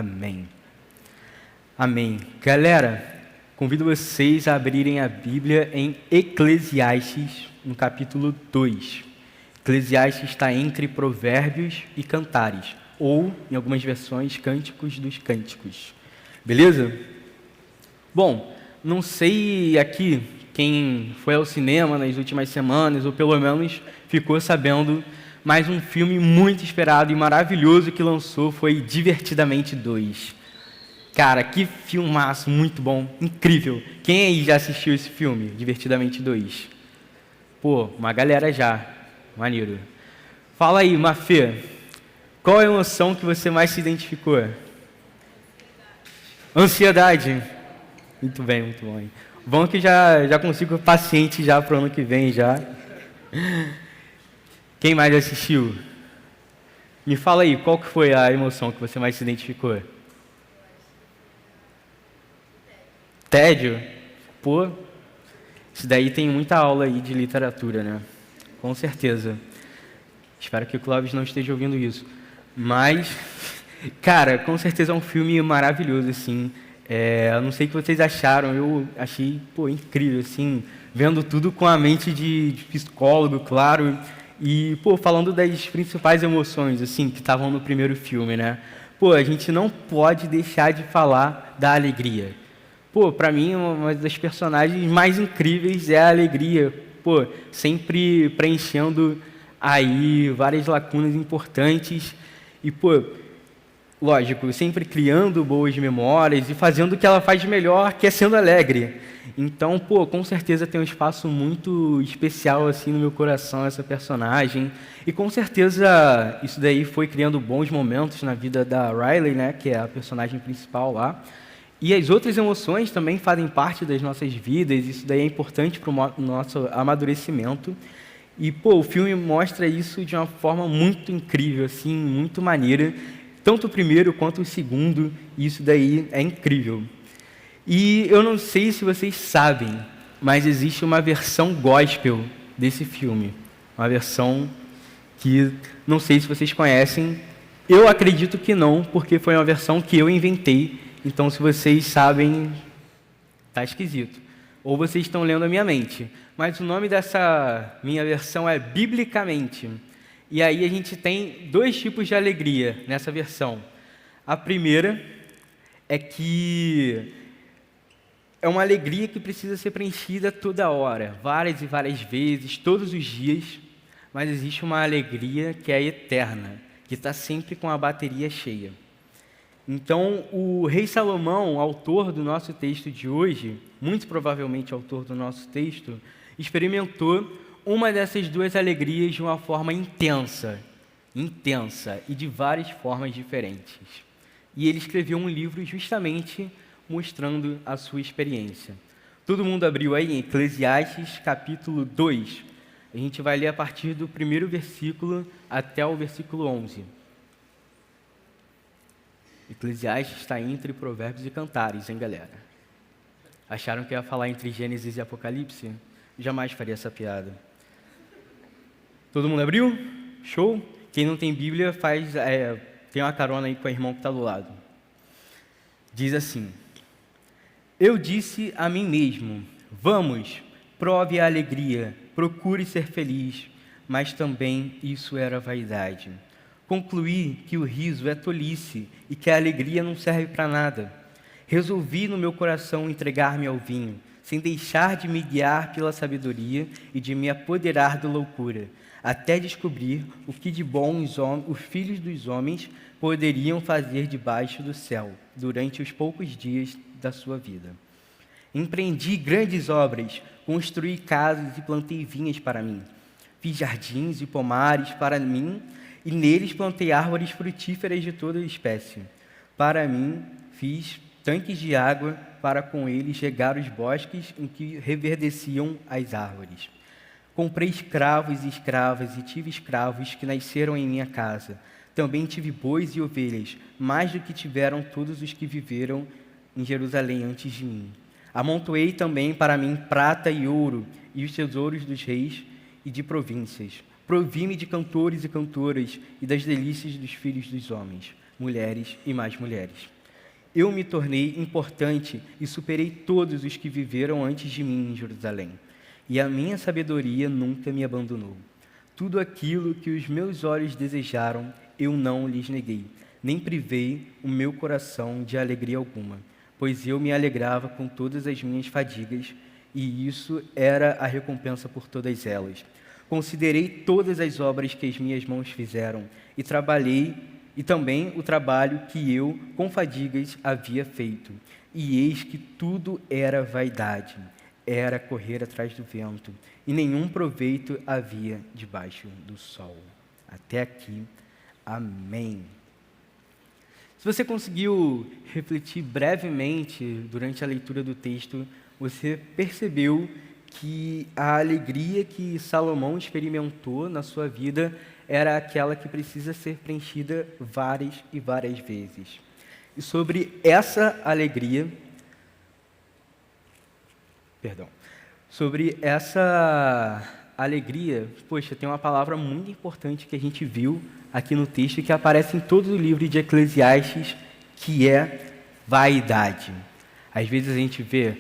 Amém. Amém. Galera, convido vocês a abrirem a Bíblia em Eclesiastes, no capítulo 2. Eclesiastes está entre Provérbios e Cantares, ou, em algumas versões, Cânticos dos Cânticos. Beleza? Bom, não sei aqui quem foi ao cinema nas últimas semanas, ou pelo menos ficou sabendo, mas um filme muito esperado e maravilhoso que lançou foi Divertidamente 2. Cara, que filmaço, muito bom, incrível. Quem aí já assistiu esse filme, Divertidamente 2? Pô, uma galera já, maneiro. Fala aí, Mafê, qual a emoção que você mais se identificou? Ansiedade. Muito bem, muito bom. Bom que já consigo paciente já para o ano que vem já. Quem mais assistiu? Me fala aí, qual que foi a emoção que você mais se identificou? Tédio? Pô, isso daí tem muita aula aí de literatura, né? Com certeza. Espero que o Clóvis não esteja ouvindo isso. Mas, cara, com certeza é um filme maravilhoso, assim. Eu não sei o que vocês acharam, eu achei, pô, incrível, assim, vendo tudo com a mente de psicólogo, claro, e, pô, falando das principais emoções, assim, que estavam no primeiro filme, né? Pô, a gente não pode deixar de falar da alegria. Pô, pra mim, uma das personagens mais incríveis é a alegria, pô, sempre preenchendo aí várias lacunas importantes e, pô, lógico, sempre criando boas memórias e fazendo o que ela faz de melhor, que é sendo alegre. Então, pô, com certeza tem um espaço muito especial assim no meu coração essa personagem. E com certeza isso daí foi criando bons momentos na vida da Riley, né, que é a personagem principal lá. E as outras emoções também fazem parte das nossas vidas, isso daí é importante para o nosso amadurecimento. E, pô, o filme mostra isso de uma forma muito incrível, assim, muito maneira. Tanto o primeiro quanto o segundo, isso daí é incrível. E eu não sei se vocês sabem, mas existe uma versão gospel desse filme. Uma versão que não sei se vocês conhecem. Eu acredito que não, porque foi uma versão que eu inventei. Então, se vocês sabem, tá esquisito. Ou vocês estão lendo a minha mente. Mas o nome dessa minha versão é Biblicamente. E aí a gente tem dois tipos de alegria nessa versão. A primeira é que é uma alegria que precisa ser preenchida toda hora, várias e várias vezes, todos os dias, mas existe uma alegria que é eterna, que está sempre com a bateria cheia. Então, o rei Salomão, autor do nosso texto de hoje, muito provavelmente autor do nosso texto, experimentou uma dessas duas alegrias de uma forma intensa e de várias formas diferentes. E ele escreveu um livro justamente mostrando a sua experiência. Todo mundo abriu aí em Eclesiastes, capítulo 2. A gente vai ler a partir do primeiro versículo até o versículo 11. Eclesiastes está entre Provérbios e Cantares, hein, galera? Acharam que eu ia falar entre Gênesis e Apocalipse? Jamais faria essa piada. Todo mundo abriu? Show? Quem não tem Bíblia, tem uma carona aí com o irmão que está do lado. Diz assim: Eu disse a mim mesmo, vamos, prove a alegria, procure ser feliz, mas também isso era vaidade. Concluí que o riso é tolice e que a alegria não serve para nada. Resolvi no meu coração entregar-me ao vinho, sem deixar de me guiar pela sabedoria e de me apoderar da loucura, até descobrir o que de bom os filhos dos homens poderiam fazer debaixo do céu, durante os poucos dias da sua vida. Empreendi grandes obras, construí casas e plantei vinhas para mim. Fiz jardins e pomares para mim, e neles plantei árvores frutíferas de toda espécie. Para mim, fiz tanques de água para com eles regar os bosques em que reverdeciam as árvores. Comprei escravos e escravas e tive escravos que nasceram em minha casa. Também tive bois e ovelhas, mais do que tiveram todos os que viveram em Jerusalém antes de mim. Amontoei também para mim prata e ouro e os tesouros dos reis e de províncias. Provi-me de cantores e cantoras e das delícias dos filhos dos homens. mulheres e mais mulheres. Eu me tornei importante e superei todos os que viveram antes de mim em Jerusalém. E a minha sabedoria nunca me abandonou. Tudo aquilo que os meus olhos desejaram, eu não lhes neguei, nem privei o meu coração de alegria alguma, pois eu me alegrava com todas as minhas fadigas, e isso era a recompensa por todas elas. Considerei todas as obras que as minhas mãos fizeram, e trabalhei, e também o trabalho que eu, com fadigas, havia feito. E eis que tudo era vaidade, era correr atrás do vento, e nenhum proveito havia debaixo do sol. Até aqui, amém. Se você conseguiu refletir brevemente durante a leitura do texto, você percebeu que a alegria que Salomão experimentou na sua vida era aquela que precisa ser preenchida várias e várias vezes. E sobre essa alegria, poxa, tem uma palavra muito importante que a gente viu aqui no texto e que aparece em todo o livro de Eclesiastes, que é vaidade. Às vezes a gente vê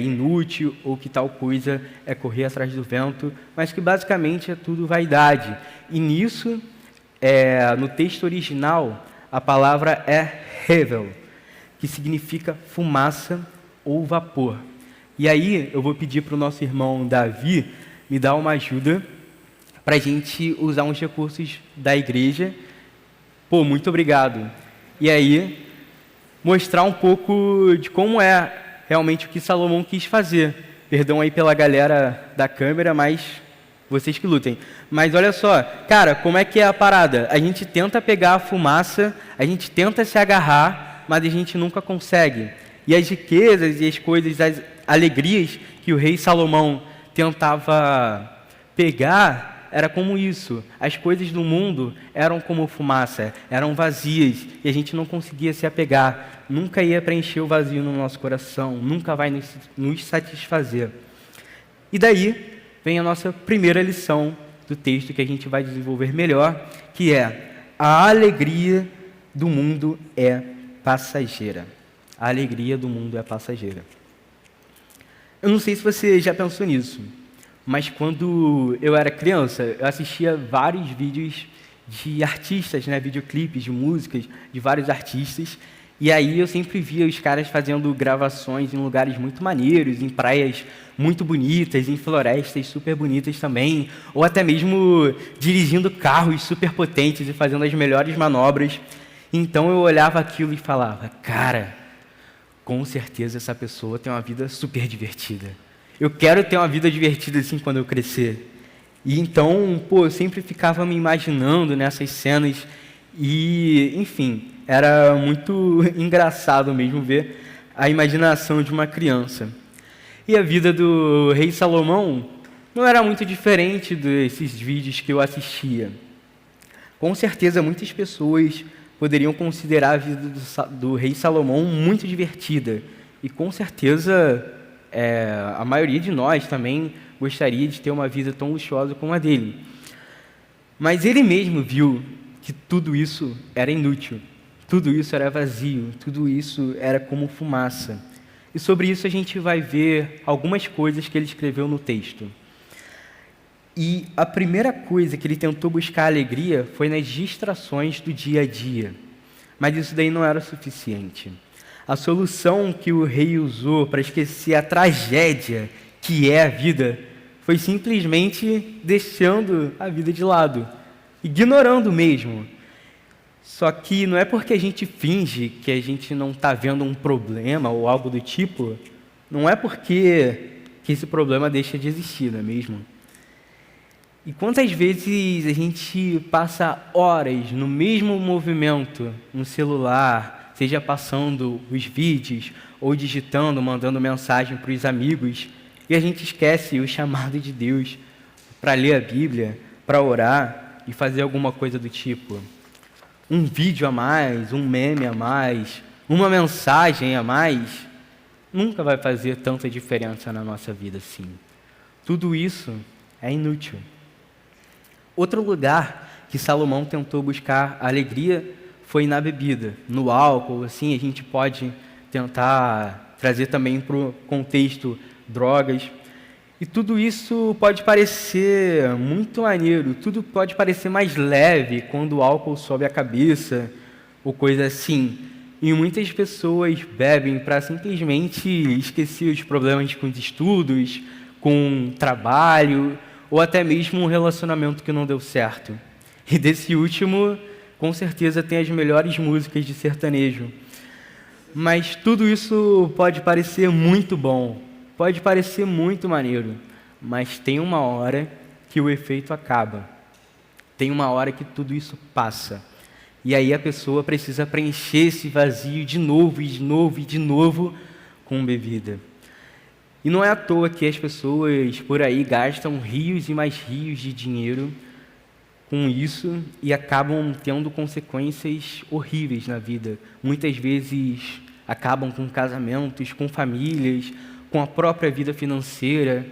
inútil ou que tal coisa é correr atrás do vento, mas que basicamente é tudo vaidade. E nisso, no texto original, a palavra é hevel, que significa fumaça ou vapor. E aí eu vou pedir para o nosso irmão Davi me dar uma ajuda para a gente usar uns recursos da igreja. Muito obrigado. E aí, mostrar um pouco de como é realmente o que Salomão quis fazer. Perdão aí pela galera da câmera, mas vocês que lutem. Mas olha só, cara, como é que é a parada? A gente tenta pegar a fumaça, a gente tenta se agarrar, mas a gente nunca consegue. E as riquezas e as coisas, as alegrias que o rei Salomão tentava pegar, era como isso. As coisas do mundo eram como fumaça, eram vazias, e a gente não conseguia se apegar. Nunca ia preencher o vazio no nosso coração, nunca vai nos satisfazer. E daí vem a nossa primeira lição do texto que a gente vai desenvolver melhor, que é: a alegria do mundo é passageira. A alegria do mundo é passageira. Eu não sei se você já pensou nisso, mas quando eu era criança, eu assistia vários vídeos de artistas, videoclipes de músicas de vários artistas, e aí eu sempre via os caras fazendo gravações em lugares muito maneiros, em praias muito bonitas, em florestas super bonitas também, ou até mesmo dirigindo carros super potentes e fazendo as melhores manobras. Então eu olhava aquilo e falava: cara, com certeza essa pessoa tem uma vida super divertida. Eu quero ter uma vida divertida assim quando eu crescer. E então, eu sempre ficava me imaginando nessas cenas e, enfim, era muito engraçado mesmo ver a imaginação de uma criança. E a vida do rei Salomão não era muito diferente desses vídeos que eu assistia. Com certeza, muitas pessoas poderiam considerar a vida do rei Salomão muito divertida. E com certeza, a maioria de nós também gostaria de ter uma vida tão luxuosa como a dele. Mas ele mesmo viu que tudo isso era inútil, tudo isso era vazio, tudo isso era como fumaça. E sobre isso a gente vai ver algumas coisas que ele escreveu no texto. E a primeira coisa que ele tentou buscar alegria foi nas distrações do dia a dia. Mas isso daí não era suficiente. A solução que o rei usou para esquecer a tragédia que é a vida foi simplesmente deixando a vida de lado, ignorando mesmo. Só que não é porque a gente finge que a gente não está vendo um problema ou algo do tipo, não é porque que esse problema deixa de existir, não é mesmo? E quantas vezes a gente passa horas no mesmo movimento no celular, seja passando os vídeos ou digitando, mandando mensagem para os amigos, e a gente esquece o chamado de Deus para ler a Bíblia, para orar e fazer alguma coisa do tipo. Um vídeo a mais, um meme a mais, uma mensagem a mais, nunca vai fazer tanta diferença na nossa vida assim. Tudo isso é inútil. Outro lugar que Salomão tentou buscar alegria foi na bebida, no álcool, assim, a gente pode tentar trazer também para o contexto drogas. E tudo isso pode parecer muito maneiro, tudo pode parecer mais leve quando o álcool sobe a cabeça, ou coisa assim. E muitas pessoas bebem para simplesmente esquecer os problemas com os estudos, com o trabalho, ou até mesmo um relacionamento que não deu certo. E desse último, com certeza, tem as melhores músicas de sertanejo. Mas tudo isso pode parecer muito bom, pode parecer muito maneiro, mas tem uma hora que o efeito acaba. Tem uma hora que tudo isso passa. E aí a pessoa precisa preencher esse vazio de novo, e de novo, e de novo com bebida. E não é à toa que as pessoas por aí gastam rios e mais rios de dinheiro com isso e acabam tendo consequências horríveis na vida. Muitas vezes acabam com casamentos, com famílias, com a própria vida financeira,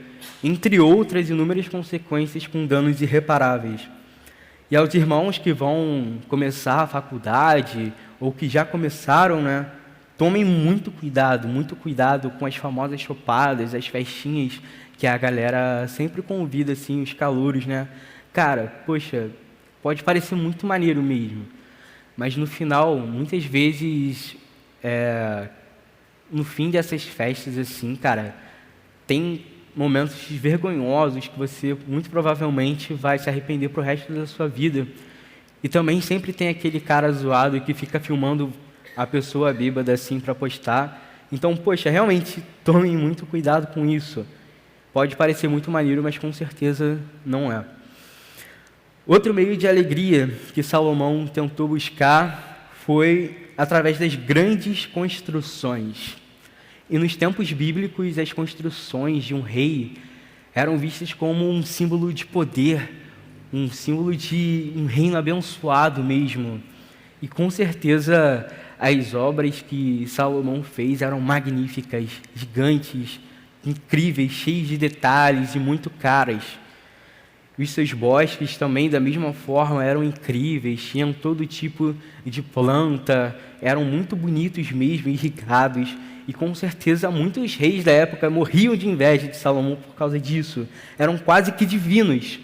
entre outras inúmeras consequências com danos irreparáveis. E aos irmãos que vão começar a faculdade ou que já começaram, né, tomem muito cuidado com as famosas chopadas, as festinhas que a galera sempre convida, assim, os calouros, né? Cara, poxa, pode parecer muito maneiro mesmo, mas no final, muitas vezes, no fim dessas festas, assim, cara, tem momentos vergonhosos que você muito provavelmente vai se arrepender pro resto da sua vida. E também sempre tem aquele cara zoado que fica filmando a pessoa bêbada assim para postar. Então, poxa, realmente tomem muito cuidado com isso. Pode parecer muito maneiro, mas com certeza não é. Outro meio de alegria que Salomão tentou buscar foi através das grandes construções. E nos tempos bíblicos, as construções de um rei eram vistas como um símbolo de poder, um símbolo de um reino abençoado mesmo. E com certeza as obras que Salomão fez eram magníficas, gigantes, incríveis, cheias de detalhes e muito caras. Os seus bosques também, da mesma forma, eram incríveis, tinham todo tipo de planta, eram muito bonitos mesmo, irrigados. E com certeza muitos reis da época morriam de inveja de Salomão por causa disso. Eram quase que divinos.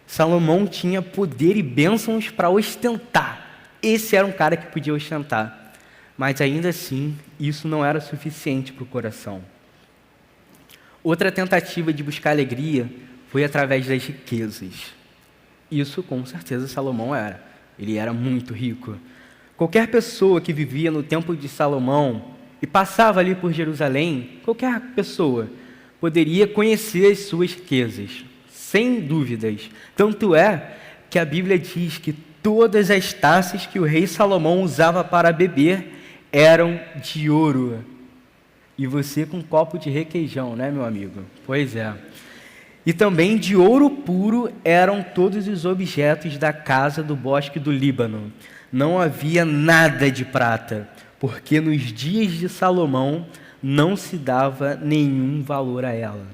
Salomão tinha poder e bênçãos para ostentar. Esse era um cara que podia ostentar. Mas ainda assim, isso não era suficiente para o coração. Outra tentativa de buscar alegria foi através das riquezas. Isso, com certeza, Salomão era. Ele era muito rico. Qualquer pessoa que vivia no tempo de Salomão e passava ali por Jerusalém, qualquer pessoa poderia conhecer as suas riquezas, sem dúvidas. Tanto é que a Bíblia diz que todas as taças que o rei Salomão usava para beber eram de ouro. E você com um copo de requeijão, né, meu amigo? Pois é. E também de ouro puro eram todos os objetos da casa do bosque do Líbano. Não havia nada de prata, porque nos dias de Salomão não se dava nenhum valor a ela.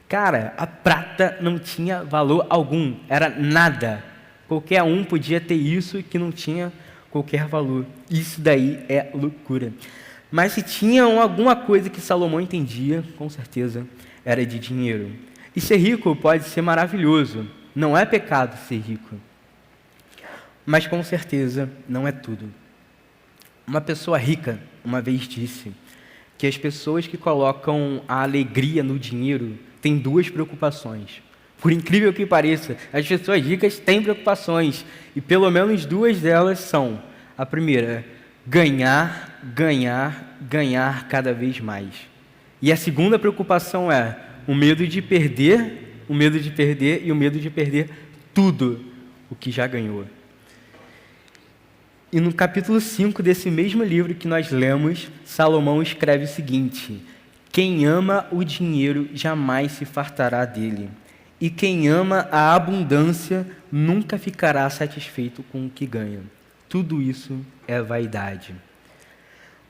Cara, a prata não tinha valor algum, era nada. Qualquer um podia ter isso que não tinha qualquer valor. Isso daí é loucura. Mas se tinha alguma coisa que Salomão entendia, com certeza, era de dinheiro. E ser rico pode ser maravilhoso, não é pecado ser rico. Mas com certeza não é tudo. Uma pessoa rica uma vez disse que as pessoas que colocam a alegria no dinheiro têm duas preocupações. Por incrível que pareça, as pessoas ricas têm preocupações, e pelo menos duas delas são: a primeira, ganhar, ganhar, ganhar cada vez mais. E a segunda preocupação é o medo de perder e o medo de perder tudo o que já ganhou. E no capítulo 5 desse mesmo livro que nós lemos, Salomão escreve o seguinte: quem ama o dinheiro jamais se fartará dele, e quem ama a abundância nunca ficará satisfeito com o que ganha. Tudo isso é vaidade.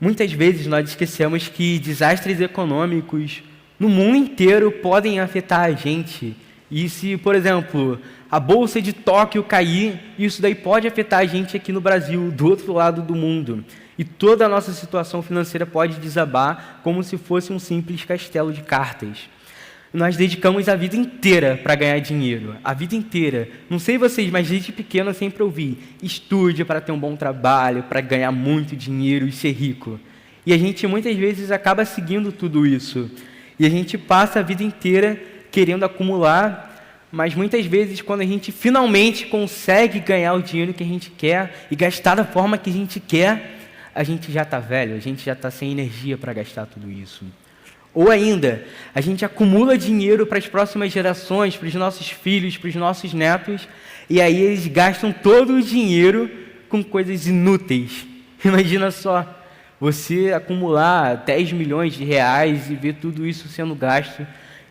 Muitas vezes nós esquecemos que desastres econômicos no mundo inteiro podem afetar a gente E se, por exemplo, a bolsa de Tóquio cair, isso daí pode afetar a gente aqui no Brasil, do outro lado do mundo. E toda a nossa situação financeira pode desabar como se fosse um simples castelo de cartas. Nós dedicamos a vida inteira para ganhar dinheiro, a vida inteira. Não sei vocês, mas desde pequeno eu sempre ouvi: estude para ter um bom trabalho, para ganhar muito dinheiro e ser rico. E a gente muitas vezes acaba seguindo tudo isso. E a gente passa a vida inteira querendo acumular, mas muitas vezes quando a gente finalmente consegue ganhar o dinheiro que a gente quer e gastar da forma que a gente quer, a gente já está velho, a gente já está sem energia para gastar tudo isso. Ou ainda, a gente acumula dinheiro para as próximas gerações, para os nossos filhos, para os nossos netos, e aí eles gastam todo o dinheiro com coisas inúteis. Imagina só, você acumular 10 milhões de reais e ver tudo isso sendo gasto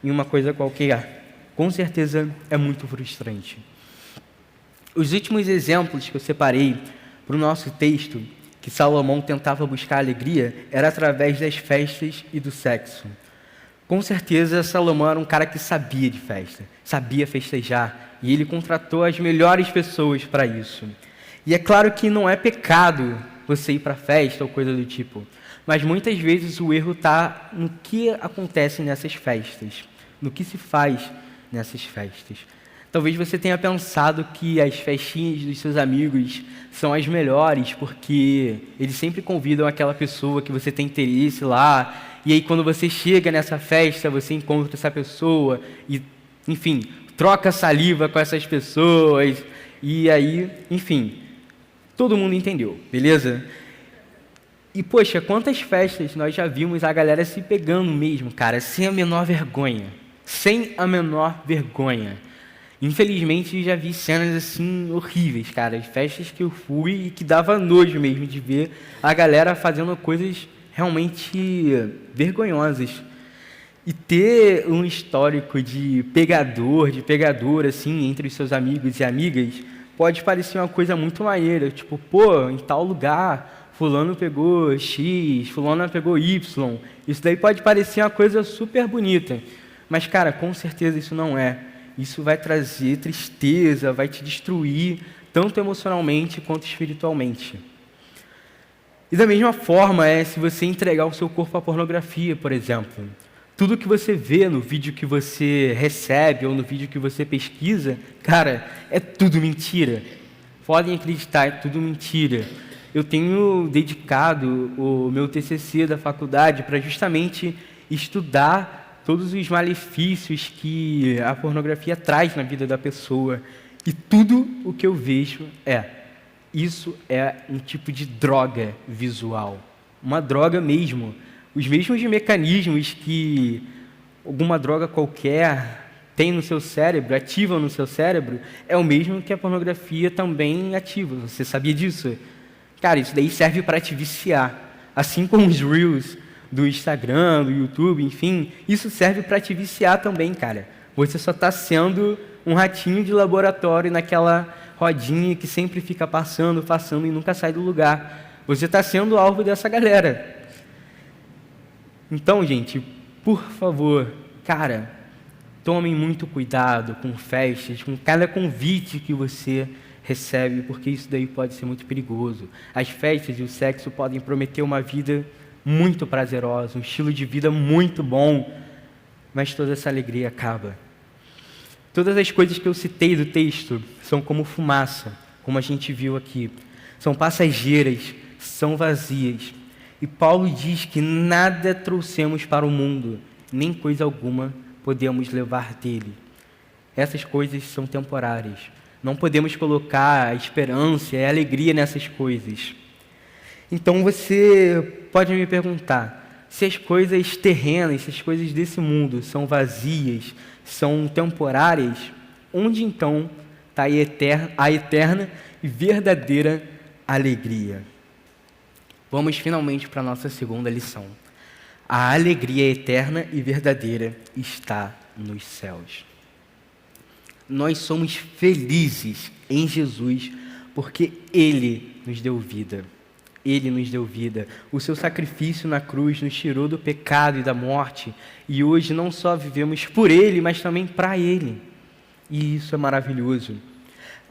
em uma coisa qualquer. Com certeza é muito frustrante. Os últimos exemplos que eu separei para o nosso texto, que Salomão tentava buscar alegria, era através das festas e do sexo. Com certeza, Salomão era um cara que sabia de festa, sabia festejar, e ele contratou as melhores pessoas para isso. E é claro que não é pecado você ir para a festa ou coisa do tipo, mas muitas vezes o erro está no que acontece nessas festas, no que se faz nessas festas. Talvez você tenha pensado que as festinhas dos seus amigos são as melhores, porque eles sempre convidam aquela pessoa que você tem interesse lá, e aí quando você chega nessa festa, você encontra essa pessoa, e, enfim, troca saliva com essas pessoas, e aí, enfim, todo mundo entendeu, beleza? E, poxa, quantas festas nós já vimos a galera se pegando mesmo, cara, sem a menor vergonha. Sem a menor vergonha. Infelizmente, já vi cenas assim horríveis, cara. De festas que eu fui e que dava nojo mesmo de ver a galera fazendo coisas realmente vergonhosas. E ter um histórico de pegador, de pegadora, assim, entre os seus amigos e amigas, pode parecer uma coisa muito maneira. Tipo, pô, em tal lugar, fulano pegou X, fulano pegou Y. Isso daí pode parecer uma coisa super bonita. Mas, cara, com certeza isso não é. Isso vai trazer tristeza, vai te destruir, tanto emocionalmente quanto espiritualmente. E da mesma forma se você entregar o seu corpo à pornografia, por exemplo. Tudo que você vê no vídeo que você recebe ou no vídeo que você pesquisa, cara, é tudo mentira. Podem acreditar, é tudo mentira. Eu tenho dedicado o meu TCC da faculdade para justamente estudar todos os malefícios que a pornografia traz na vida da pessoa. E tudo o que eu vejo isso é um tipo de droga visual. Uma droga mesmo. Os mesmos mecanismos que alguma droga qualquer tem no seu cérebro, ativa no seu cérebro, é o mesmo que a pornografia também ativa. Você sabia disso? Cara, isso daí serve para te viciar. Assim como os Reels do Instagram, do YouTube, enfim, isso serve para te viciar também, cara. Você só está sendo um ratinho de laboratório naquela rodinha que sempre fica passando e nunca sai do lugar. Você está sendo alvo dessa galera. Então, gente, por favor, cara, tomem muito cuidado com festas, com cada convite que você recebe, porque isso daí pode ser muito perigoso. As festas e o sexo podem prometer uma vida muito prazerosa, um estilo de vida muito bom, mas toda essa alegria acaba. Todas as coisas que eu citei do texto são como fumaça, como a gente viu aqui. São passageiras, são vazias. E Paulo diz que nada trouxemos para o mundo, nem coisa alguma podemos levar dele. Essas coisas são temporárias. Não podemos colocar a esperança e a alegria nessas coisas. Então você pode me perguntar, se as coisas terrenas, se as coisas desse mundo são vazias, são temporárias, onde então está a eterna e verdadeira alegria? Vamos finalmente para a nossa segunda lição. A alegria eterna e verdadeira está nos céus. Nós somos felizes em Jesus porque Ele nos deu vida. Ele nos deu vida. O seu sacrifício na cruz nos tirou do pecado e da morte. E hoje não só vivemos por Ele, mas também para Ele. E isso é maravilhoso.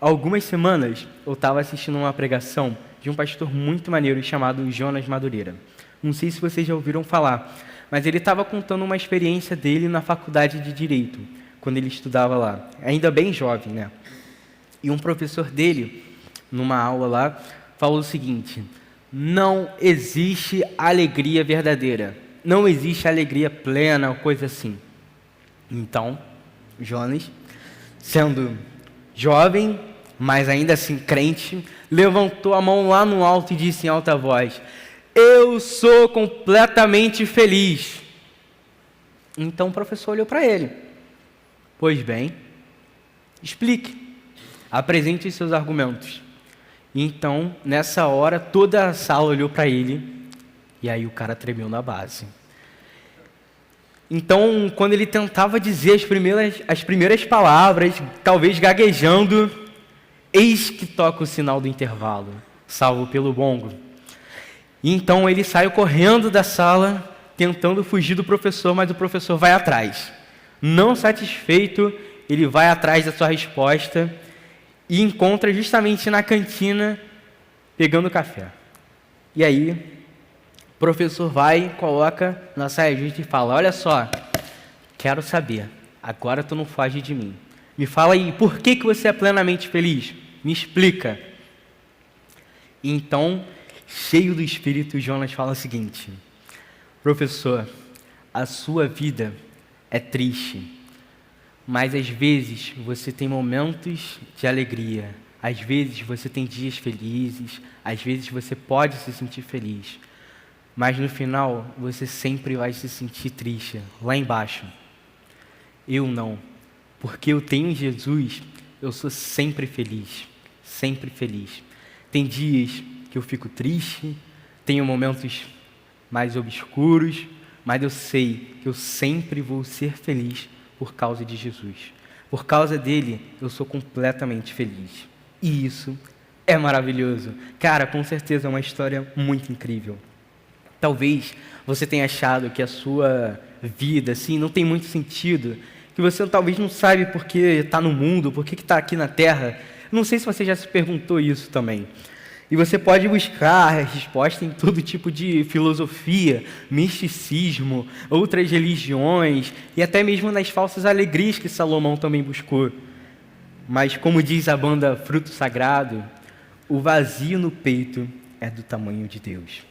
Há algumas semanas eu estava assistindo uma pregação de um pastor muito maneiro chamado Jonas Madureira. Não sei se vocês já ouviram falar, mas ele estava contando uma experiência dele na faculdade de Direito, quando ele estudava lá, ainda bem jovem, né? E um professor dele, numa aula lá, falou o seguinte: não existe alegria verdadeira, não existe alegria plena, coisa assim. Então, Jonas, sendo jovem, mas ainda assim crente, levantou a mão lá no alto e disse em alta voz: eu sou completamente feliz. Então o professor olhou para ele: pois bem, explique, apresente os seus argumentos. Então, nessa hora, toda a sala olhou para ele, e aí o cara tremeu na base. Então, quando ele tentava dizer as primeiras palavras, talvez gaguejando, eis que toca o sinal do intervalo, salvo pelo bongo. E então ele sai correndo da sala, tentando fugir do professor, mas o professor vai atrás. Não satisfeito, ele vai atrás da sua resposta e encontra justamente na cantina, pegando café. E aí, o professor vai, coloca na saia justa e fala: olha só, quero saber, agora tu não foge de mim. Me fala aí, por que você é plenamente feliz? Me explica. Então, cheio do Espírito, Jonas fala o seguinte: professor, a sua vida é triste, mas às vezes você tem momentos de alegria, às vezes você tem dias felizes, às vezes você pode se sentir feliz, mas no final você sempre vai se sentir triste, lá embaixo. Eu não, porque eu tenho Jesus, eu sou sempre feliz, sempre feliz. Tem dias que eu fico triste, tenho momentos mais obscuros, mas eu sei que eu sempre vou ser feliz por causa de Jesus. Por causa dele, eu sou completamente feliz. E isso é maravilhoso. Cara, com certeza é uma história muito incrível. Talvez você tenha achado que a sua vida assim, não tem muito sentido, que você talvez não sabe por que está no mundo, por que está aqui na Terra. Não sei se você já se perguntou isso também. E você pode buscar a resposta em todo tipo de filosofia, misticismo, outras religiões e até mesmo nas falsas alegrias que Salomão também buscou. Mas como diz a banda Fruto Sagrado, o vazio no peito é do tamanho de Deus.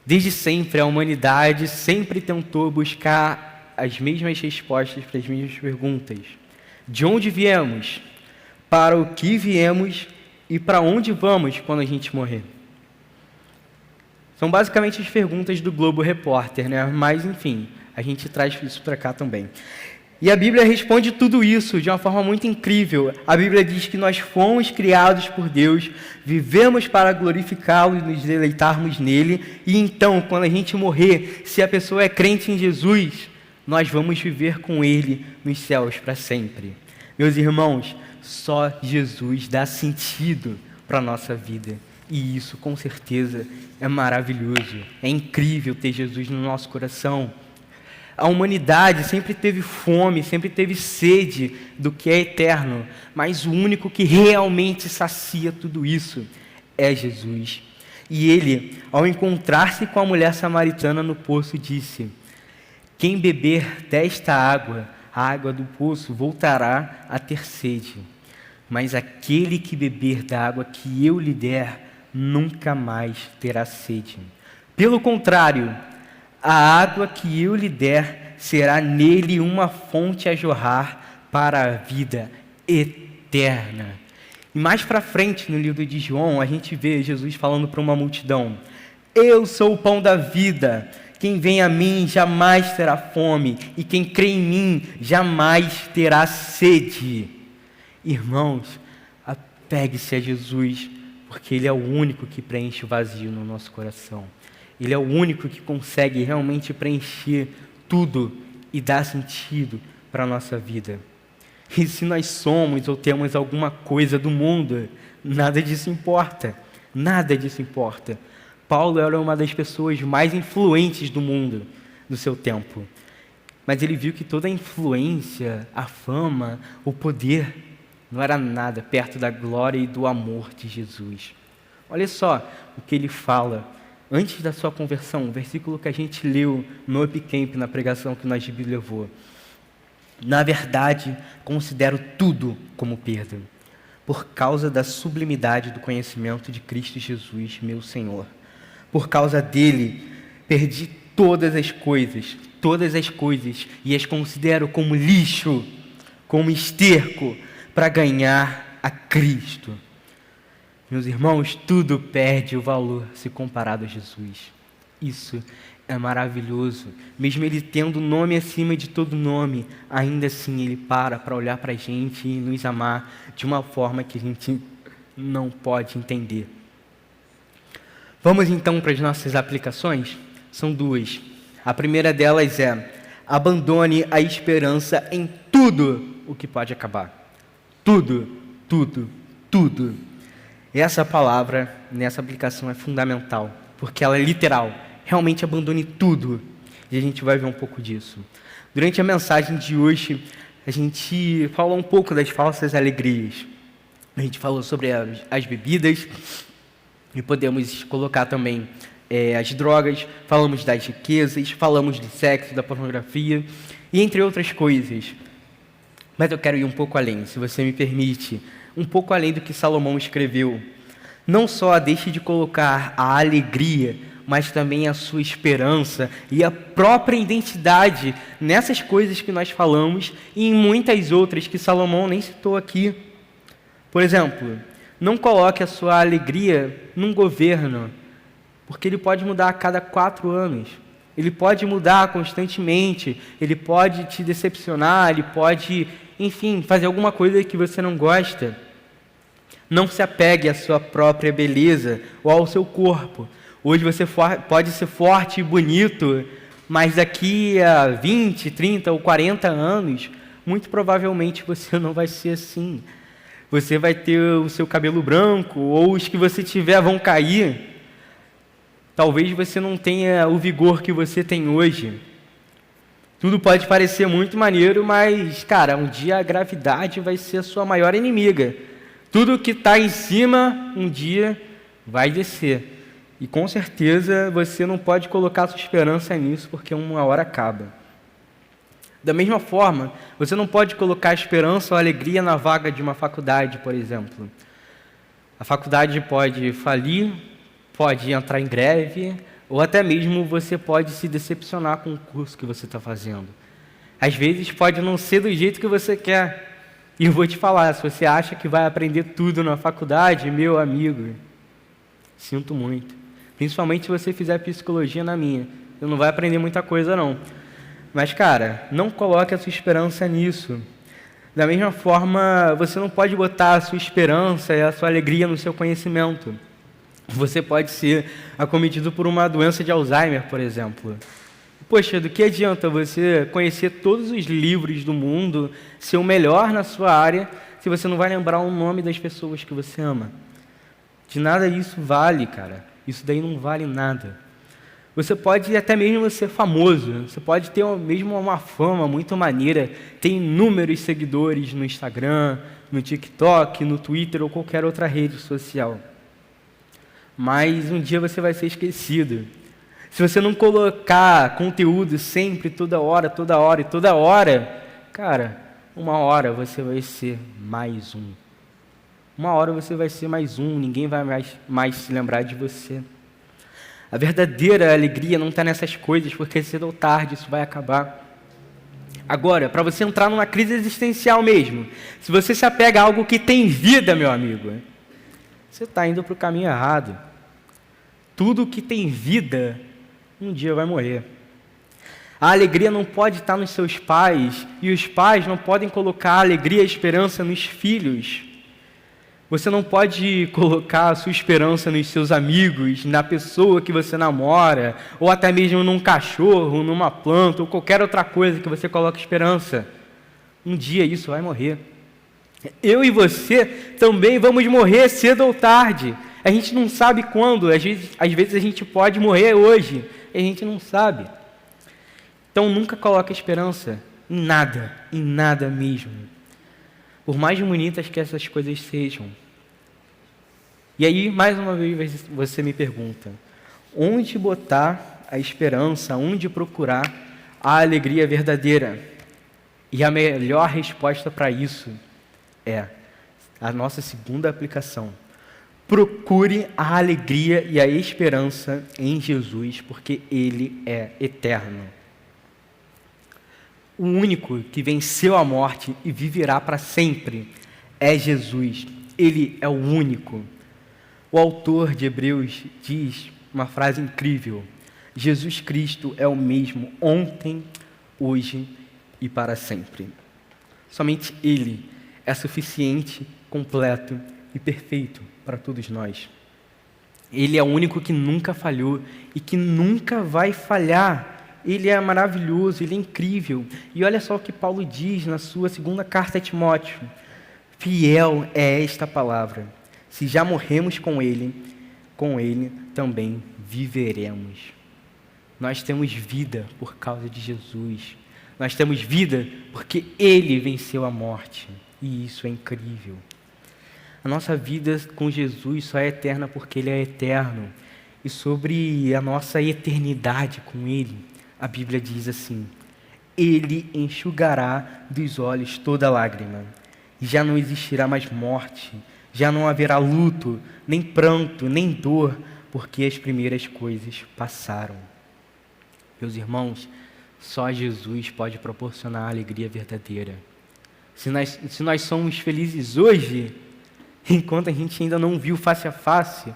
Desde sempre a humanidade sempre tentou buscar as mesmas respostas para as mesmas perguntas. De onde viemos? Para o que viemos? E para onde vamos quando a gente morrer? São basicamente as perguntas do Globo Repórter, né? Mas, enfim, a gente traz isso para cá também. E a Bíblia responde tudo isso de uma forma muito incrível. A Bíblia diz que nós fomos criados por Deus, vivemos para glorificá-lo e nos deleitarmos nele, e então, quando a gente morrer, se a pessoa é crente em Jesus, nós vamos viver com ele nos céus para sempre. Meus irmãos, só Jesus dá sentido para a nossa vida. E isso, com certeza, é maravilhoso. É incrível ter Jesus no nosso coração. A humanidade sempre teve fome, sempre teve sede do que é eterno. Mas o único que realmente sacia tudo isso é Jesus. E ele, ao encontrar-se com a mulher samaritana no poço, disse: quem beber desta água, a água do poço, voltará a ter sede. Mas aquele que beber da água que eu lhe der, nunca mais terá sede. Pelo contrário, a água que eu lhe der será nele uma fonte a jorrar para a vida eterna. E mais para frente, no livro de João, a gente vê Jesus falando para uma multidão: eu sou o pão da vida. Quem vem a mim jamais terá fome, e quem crê em mim jamais terá sede. Irmãos, apegue-se a Jesus, porque ele é o único que preenche o vazio no nosso coração. Ele é o único que consegue realmente preencher tudo e dar sentido para a nossa vida. E se nós somos ou temos alguma coisa do mundo, nada disso importa. Nada disso importa. Paulo era uma das pessoas mais influentes do mundo, do seu tempo. mas ele viu que toda a influência, a fama, o poder não era nada perto da glória e do amor de Jesus. Olha só o que ele fala antes da sua conversão, o versículo que a gente leu no Upcamp, na pregação que nós levou. Na verdade, considero tudo como perda, por causa da sublimidade do conhecimento de Cristo Jesus, meu Senhor. Por causa dele, perdi todas as coisas, e as considero como lixo, como esterco, para ganhar a Cristo. Meus irmãos, tudo perde o valor se comparado a Jesus. Isso é maravilhoso. Mesmo ele tendo nome acima de todo nome, ainda assim ele para olhar para a gente e nos amar de uma forma que a gente não pode entender. Vamos então para as nossas aplicações? São duas. A primeira delas é: abandone a esperança em tudo o que pode acabar. Tudo, tudo, tudo. Essa palavra, nessa aplicação, é fundamental, porque ela é literal. Realmente abandone tudo. E a gente vai ver um pouco disso. Durante a mensagem de hoje, a gente falou um pouco das falsas alegrias. A gente falou sobre as bebidas, e podemos colocar também as drogas, falamos das riquezas, falamos do sexo, da pornografia, e entre outras coisas. Mas eu quero ir um pouco além, se você me permite, um pouco além do que Salomão escreveu. Não só deixe de colocar a alegria, mas também a sua esperança e a própria identidade nessas coisas que nós falamos e em muitas outras que Salomão nem citou aqui. Por exemplo, não coloque a sua alegria num governo, porque ele pode mudar a cada 4 anos. Ele pode mudar constantemente, ele pode te decepcionar, ele pode, enfim, fazer alguma coisa que você não gosta. Não se apegue à sua própria beleza ou ao seu corpo. Hoje você pode ser forte e bonito, mas daqui a 20, 30 ou 40 anos, muito provavelmente você não vai ser assim. Você vai ter o seu cabelo branco, ou os que você tiver vão cair. Talvez você não tenha o vigor que você tem hoje. Tudo pode parecer muito maneiro, mas, cara, um dia a gravidade vai ser a sua maior inimiga. Tudo que está em cima, um dia vai descer. E com certeza você não pode colocar sua esperança nisso, porque uma hora acaba. Da mesma forma, você não pode colocar esperança ou alegria na vaga de uma faculdade, por exemplo. A faculdade pode falir, pode entrar em greve, ou até mesmo você pode se decepcionar com o curso que você está fazendo. Às vezes pode não ser do jeito que você quer. E eu vou te falar, se você acha que vai aprender tudo na faculdade, meu amigo, sinto muito. Principalmente se você fizer psicologia na minha. Você não vai aprender muita coisa, não. Mas, cara, não coloque a sua esperança nisso. Da mesma forma, você não pode botar a sua esperança e a sua alegria no seu conhecimento. Você pode ser acometido por uma doença de Alzheimer, por exemplo. Poxa, do que adianta você conhecer todos os livros do mundo, ser o melhor na sua área, se você não vai lembrar o nome das pessoas que você ama? De nada isso vale, cara. Isso daí não vale nada. Você pode até mesmo ser famoso, você pode ter mesmo uma fama muito maneira, ter inúmeros seguidores no Instagram, no TikTok, no Twitter ou qualquer outra rede social. Mas um dia você vai ser esquecido. Se você não colocar conteúdo sempre, toda hora, cara, uma hora você vai ser mais um. Uma hora você vai ser mais um, ninguém vai mais se lembrar de você. A verdadeira alegria não está nessas coisas, porque cedo ou tarde isso vai acabar. Agora, para você entrar numa crise existencial mesmo, se você se apega a algo que tem vida, meu amigo, você está indo para o caminho errado. Tudo que tem vida, um dia vai morrer. A alegria não pode estar nos seus pais, e os pais não podem colocar a alegria e a esperança nos filhos. Você não pode colocar a sua esperança nos seus amigos, na pessoa que você namora, ou até mesmo num cachorro, numa planta, ou qualquer outra coisa que você coloque esperança. Um dia isso vai morrer. Eu e você também vamos morrer cedo ou tarde. A gente não sabe quando, às vezes a gente pode morrer hoje, e a gente não sabe. Então nunca coloque esperança em nada mesmo. Por mais bonitas que essas coisas sejam. E aí, mais uma vez, você me pergunta, onde botar a esperança, onde procurar a alegria verdadeira? E a melhor resposta para isso é a nossa segunda aplicação. Procure a alegria e a esperança em Jesus, porque Ele é eterno. O único que venceu a morte e viverá para sempre é Jesus. Ele é o único. O autor de Hebreus diz uma frase incrível: Jesus Cristo é o mesmo ontem, hoje e para sempre. Somente Ele é suficiente, completo e perfeito para todos nós. Ele é o único que nunca falhou e que nunca vai falhar. Ele é maravilhoso, Ele é incrível. E olha só o que Paulo diz na sua segunda carta a Timóteo. Fiel é esta palavra. Se já morremos com Ele também viveremos. Nós temos vida por causa de Jesus. Nós temos vida porque Ele venceu a morte. E isso é incrível. A nossa vida com Jesus só é eterna porque Ele é eterno. E sobre a nossa eternidade com Ele, a Bíblia diz assim: Ele enxugará dos olhos toda lágrima. E já não existirá mais morte, já não haverá luto, nem pranto, nem dor, porque as primeiras coisas passaram. Meus irmãos, só Jesus pode proporcionar a alegria verdadeira. Se nós somos felizes hoje, enquanto a gente ainda não viu face a face,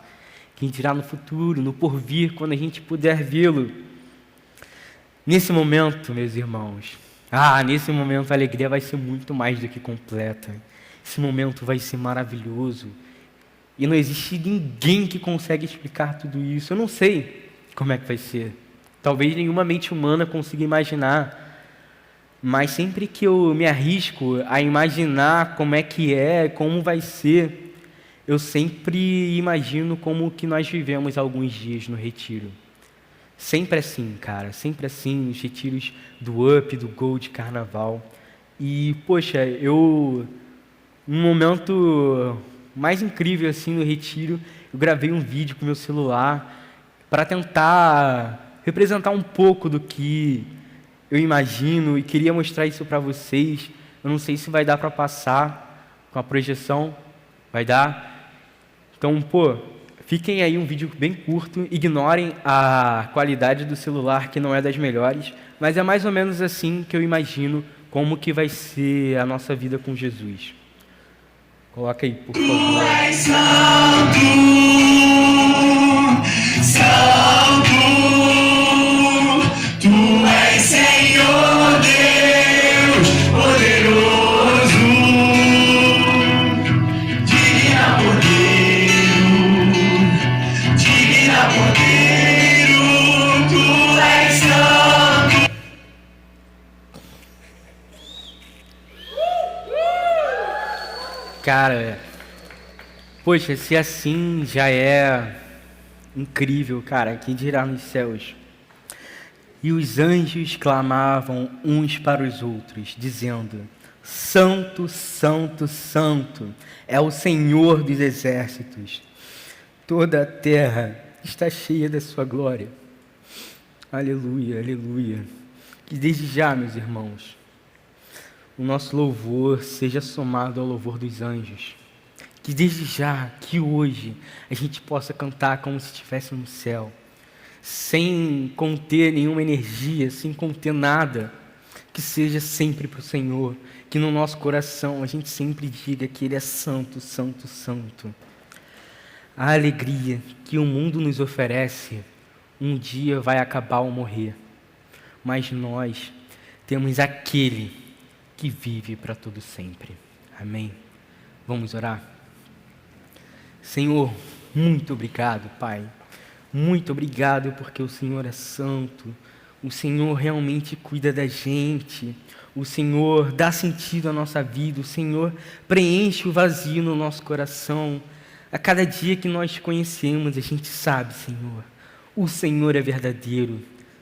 quem dirá no futuro, no porvir, quando a gente puder vê-lo. Nesse momento, meus irmãos, nesse momento a alegria vai ser muito mais do que completa. Esse momento vai ser maravilhoso. E não existe ninguém que consegue explicar tudo isso. Eu não sei como é que vai ser. Talvez nenhuma mente humana consiga imaginar. Mas sempre que eu me arrisco a imaginar como é que é, como vai ser, eu sempre imagino como que nós vivemos alguns dias no retiro. Sempre assim, cara, sempre assim, nos retiros do UP, do Gold, Carnaval. E, poxa, um momento mais incrível assim no retiro, eu gravei um vídeo com meu celular para tentar representar um pouco do que eu imagino e queria mostrar isso para vocês. Eu não sei se vai dar para passar com a projeção, vai dar? Então, fiquem aí um vídeo bem curto, ignorem a qualidade do celular que não é das melhores, mas é mais ou menos assim que eu imagino como que vai ser a nossa vida com Jesus. Coloca aí, por favor. Tu és santo, santo, Tu és Senhor Deus poderoso, digna Cordeiro, Tu és santo. Cara, poxa, se assim já é incrível, cara, quem dirá nos céus? E os anjos clamavam uns para os outros, dizendo: Santo, Santo, Santo é o Senhor dos exércitos. Toda a terra está cheia da sua glória. Aleluia, aleluia. Que desde já, meus irmãos, o nosso louvor seja somado ao louvor dos anjos. Que desde já, que hoje, a gente possa cantar como se estivesse no céu, sem conter nenhuma energia, sem conter nada, que seja sempre para o Senhor, que no nosso coração a gente sempre diga que Ele é santo, santo, santo. A alegria que o mundo nos oferece, um dia vai acabar ao morrer, mas nós temos aquele que vive para todo sempre. Amém? Vamos orar? Senhor, muito obrigado, Pai. Muito obrigado porque o Senhor é santo. O Senhor realmente cuida da gente. O Senhor dá sentido à nossa vida. O Senhor preenche o vazio no nosso coração. A cada dia que nós te conhecemos, a gente sabe, Senhor, o Senhor é verdadeiro.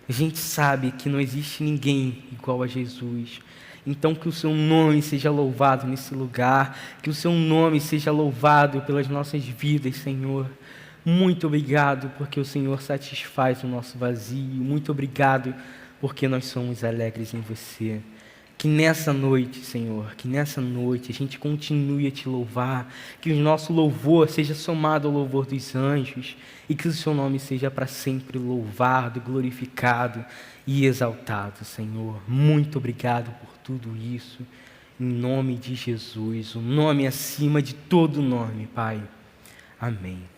A gente sabe que não existe ninguém igual a Jesus. Então que o seu nome seja louvado nesse lugar, que o seu nome seja louvado pelas nossas vidas, Senhor. Muito obrigado porque o Senhor satisfaz o nosso vazio. Muito obrigado porque nós somos alegres em você. Que nessa noite, Senhor, que nessa noite a gente continue a te louvar, que o nosso louvor seja somado ao louvor dos anjos e que o seu nome seja para sempre louvado, glorificado e exaltado, Senhor. Muito obrigado por tudo isso, em nome de Jesus, o nome acima de todo nome, Pai. Amém.